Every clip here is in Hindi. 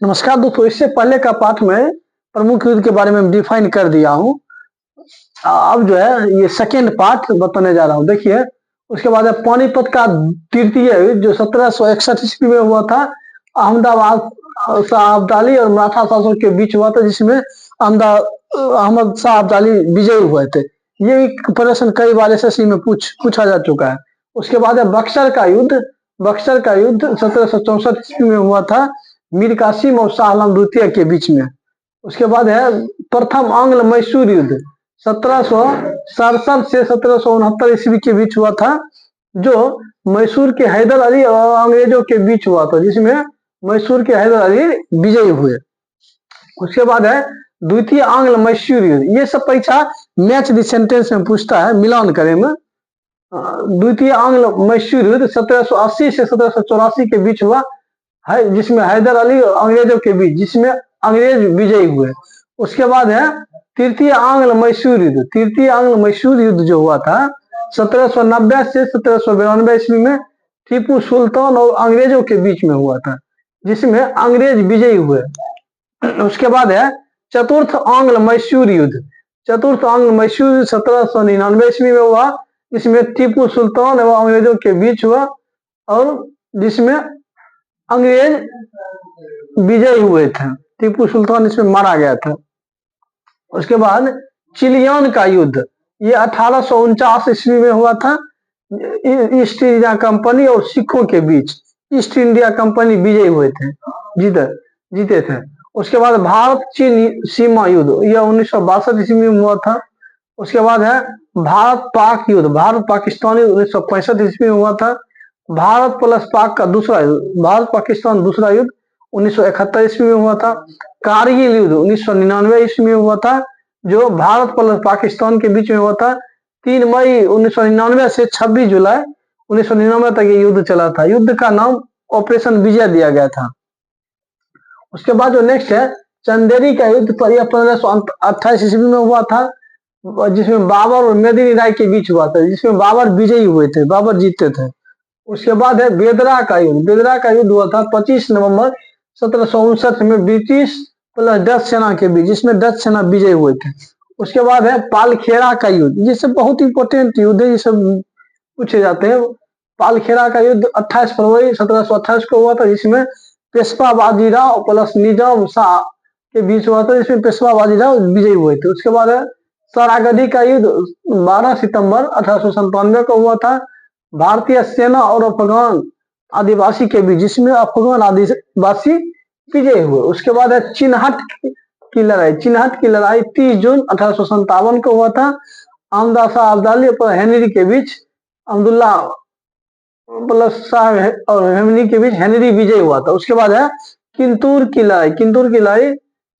नमस्कार दोस्तों, इससे पहले का पाठ में प्रमुख युद्ध के बारे में डिफाइन कर दिया हूँ। अब जो है ये सेकेंड पार्ट बताने जा रहा हूँ। देखिए, उसके बाद है पानीपत का तृतीय युद्ध जो 1761 ईस्वी में हुआ था। अहमदाबाद शाह अब्दाली और मराठा शासकों के बीच हुआ था, जिसमें अहमद शाह अब्दाली विजयी हुए थे। ये प्रश्न कई बार एसएससी में पूछा जा चुका है। उसके बाद है बक्सर का युद्ध। बक्सर का युद्ध 1764 ईस्वी में हुआ था, मीर कासिम और शाह आलम द्वितीय के बीच में। उसके बाद है प्रथम आंग्ल मैसूर युद्ध 1767 से 1769 ईस्वी के बीच हुआ था, जो मैसूर के हैदर अली और अंग्रेजों के बीच हुआ था, जिसमें मैसूर के हैदर अली विजयी हुए। उसके बाद है द्वितीय आंग्ल मैसूर युद्ध। ये सब परीक्षा मैच द सेंटेंस में पूछता है, मिलान करें में। द्वितीय आंग्ल मैसूर युद्ध 1780 से 1784 के बीच हुआ है, जिसमें हैदर अली और अंग्रेजों के बीच, जिसमें अंग्रेज विजयी हुए। उसके बाद है तृतीय आंग्ल मैसूर युद्ध। तृतीय आंग्ल मैसूर युद्ध जो हुआ था 1790 से 1792 ईस्वी में टीपू सुल्तान और अंग्रेजों के बीच में हुआ था, जिसमें अंग्रेज विजयी हुए। उसके बाद है चतुर्थ आंग्ल मैसूर युद्ध। चतुर्थ आंग्ल मैसूर युद्ध 1799 ईस्वी में हुआ, जिसमें टीपू सुल्तान एवं अंग्रेजों के बीच हुआ और जिसमें अंग्रेज विजयी हुए थे। टीपू सुल्तान इसमें मारा गया था। उसके बाद चिलियन का युद्ध, ये 1849 ईस्वी में हुआ था, ईस्ट इंडिया कंपनी और सिखों के बीच। ईस्ट इंडिया कंपनी विजयी हुए थे, जीते थे। उसके बाद भारत चीन सीमा युद्ध, यह 1962 ईस्वी में हुआ था। उसके बाद है भारत पाक युद्ध, भारत पाकिस्तान युद्ध 1965 ईस्वी में हुआ था। भारत प्लस पाक का दूसरा युद्ध, भारत पाकिस्तान दूसरा युद्ध 1971 ईस्वी में हुआ था। कारगिल युद्ध 1999 ईस्वी में हुआ था, जो भारत प्लस पाकिस्तान के बीच में हुआ था। 3 मई 1999 से 26 जुलाई 1999 तक ये युद्ध चला था। युद्ध का नाम ऑपरेशन विजय दिया गया था। उसके बाद जो नेक्स्ट है चंदेरी का युद्ध, 1528 ईस्वी में हुआ था, जिसमें बाबर और मेदिनी राय के बीच हुआ था, जिसमें बाबर विजयी हुए थे, बाबर जीते थे। उसके बाद है बेदरा का युद्ध। बेदरा का युद्ध हुआ था 25 नवंबर 1759 में ब्रिटिश प्लस डच सेना के बीच, जिसमें डच सेना विजयी हुए थे। उसके बाद है पालखेड़ा का युद्ध। ये सब बहुत इंपॉर्टेंट युद्ध है, ये सब पूछे जाते हैं। पालखेड़ा का युद्ध 28 फरवरी 1728 को हुआ था, जिसमें पेशवा बाजीराव प्लस निजाम शाह के बीच हुआ था, जिसमें पेशवा बाजीराव विजयी हुए थे। उसके बाद है सरागढ़ी का युद्ध 12 सितंबर 1897 को हुआ था, भारतीय सेना और अफगान आदिवासी के बीच, जिसमें अफगान आदिवासी विजयी हुए। उसके बाद है चिन्हट की लड़ाई। चिन्हट की लड़ाई 30 जून 1857 को हुआ था, अहमद शाह अब्दाली और हेनरी के बीच, अब्दुल्ला प्लस शाह और हेनरी के बीच हेनरी विजय हुआ था। उसके बाद है किंतूर की लड़ाई। किंतूर की लड़ाई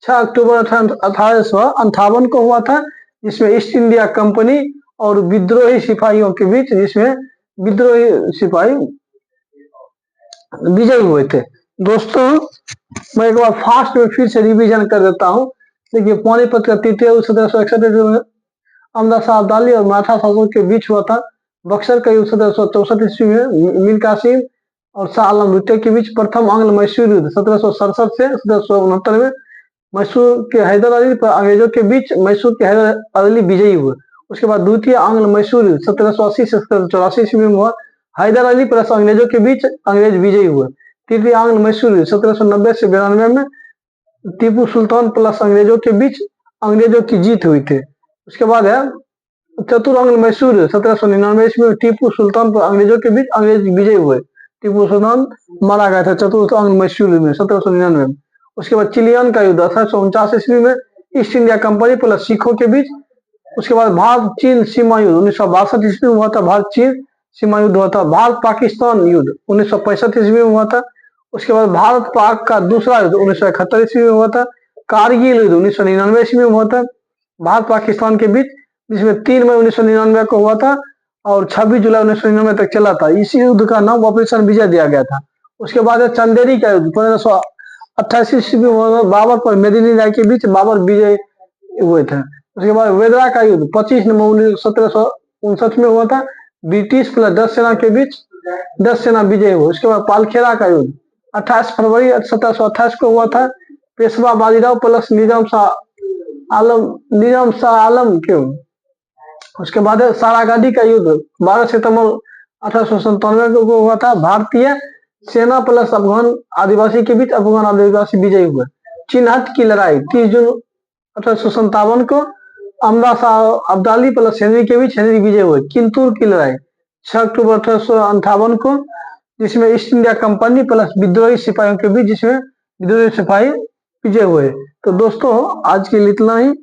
6 अक्टूबर 1858 को हुआ था, जिसमें ईस्ट इंडिया कंपनी और विद्रोही सिपाहियों के बीच, जिसमें विद्रोही सिपाही विजयी हुए थे। दोस्तों, मैं एक बार फास्ट में फिर से रिवीजन कर देता हूँ। देखिए, पानीपत का तृतीय युद्ध 1761 में अहमद शाह अब्दाली और मराठा शासकों के बीच हुआ था। बक्सर का युद्ध 1764 ईस्वी में मीर कासिम और शाह आलम द्वितीय के बीच। प्रथम आंग्ल मैसूर युद्ध 1767 से 1769 में मैसूर के हैदर अली पर अंग्रेजों के बीच, मैसूर के हैदर अली विजयी हुए। उसके बाद द्वितीय आंग्ल मैसूर युद्ध 1780 से 1784 ईस्वी में हुआ, हैदर अली प्लस अंग्रेजों के बीच, अंग्रेज विजयी हुए। तृतीय आंग्ल मैसूर युद्ध 1790 से 92 में टीपू सुल्तान प्लस अंग्रेजों के बीच, अंग्रेजों की जीत हुई थी। उसके बाद है चतुरांग्ल मैसूर 1799 ईस्वी में टीपू सुल्तान पर अंग्रेजों के बीच, अंग्रेज विजयी हुए। टीपू सुल्तान मारा गया था चतुरांग्ल मैसूर में 1799 में। उसके बाद चिलियन का युद्ध 1849 ईस्वी में ईस्ट इंडिया कंपनी प्लस सिखों के बीच। उसके बाद भारत चीन सीमा युद्ध 1962 ईस्वी में हुआ था, भारत चीन सीमा युद्ध हुआ था। भारत पाकिस्तान युद्ध 1965 ईस्वी में हुआ था। उसके बाद भारत पाक का दूसरा युद्ध 1971 ईस्वी में हुआ था। कारगिल युद्ध 1999 ईस्वी में हुआ था भारत पाकिस्तान के बीच, जिसमें 3 मई 1999 को हुआ था और 26 जुलाई 1999 तक चला था। इसी युद्ध का नाम ऑपरेशन विजय दिया गया था। उसके बाद है चंदेरी का युद्ध 1588 ईस्वी में बाबर पर मेदिनी राय के बीच, बाबर विजय हुए थे। उसके बाद वेदरा का युद्ध 25 नवंबर 1759 में हुआ था, ब्रिटिश प्लस डच सेना के बीच, डच सेना विजय हुआ। उसके बाद पालखेड़ा का युद्ध 28 फरवरी 1728 को हुआ था। पेशवा बाजीराव प्लस निजाम शाह आलम क्यों। उसके बाद है सारागादी का युद्ध 12 सितंबर 1897 को हुआ था। भारतीय सेना प्लस अफगान आदिवासी के बीच अफगान आदिवासी विजयी हुए। चिन्हट की लड़ाई 30 जून 1857 को अमरा शाह अब्दाली प्लस हेनरी के बीच हेनरी विजय हुए। किंतूर की लड़ाई 6 अक्टूबर 1858 को, जिसमें ईस्ट इंडिया कंपनी प्लस विद्रोही सिपाहियों के बीच, जिसमें विद्रोही सिपाही विजय हुए। तो दोस्तों आज के लिए इतना ही।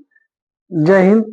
जय हिंद।